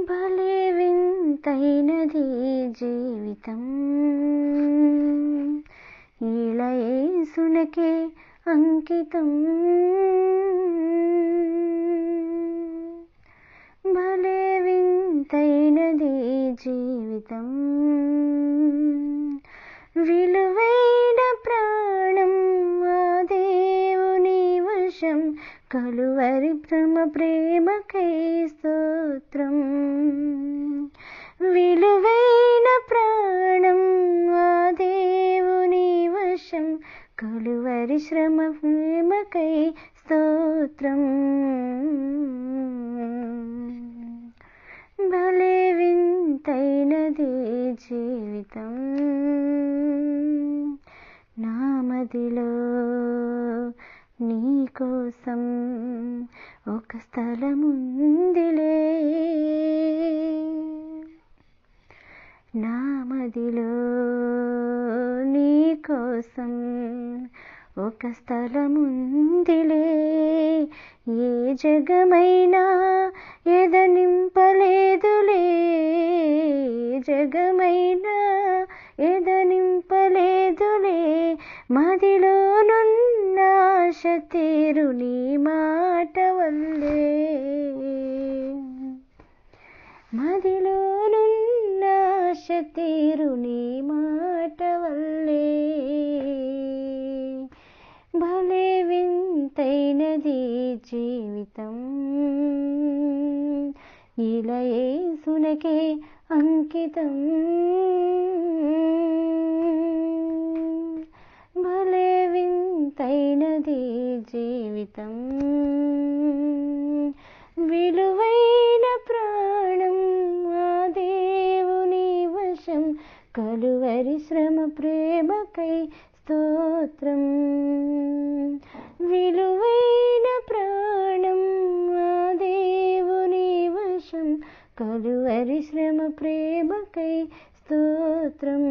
భలే వింతైనది జీవితం, ఇలా యేసునకే అంకితం. భలే వింతైనది జీవితం, విలువైన ప్రాణం ఆ దేవుని వశం, కలువరి ప్రేమకై స్తోత్రం. విలువైన ప్రాణం ఆ దేవుని వశం, కలువరి శ్రమ ప్రేమకై స్తోత్రం. భలే వింతైనది జీవితం, నా మదిలో నీ కోసం ఒక స్థలముందిలే, నా మదిలో నీ కోసం ఒక స్థలముందిలే. ఏ జగమైనా ఎదనింపలేదులే, జగమైనా ఎదనింపలేదులే, మదిలోనున్న ఆశ తీరు నీ మాట వల్లే, మదిలోనున్న ఆశ తీరు నీ మాట వల్లే. భలే వింతైనది జీవితం, ఇలా యేసునకే అంకితం. భలే వింతైనది జీవితం, విలువైన ప్రాణం ఆ దేవుని వశం, కలువరి శ్రమ ప్రేమకై స్తోత్రం. విలువైన ప్రాణం ఆ దేవుని వశం, కలువరి శ్రమ ప్రేమకై స్తోత్రం.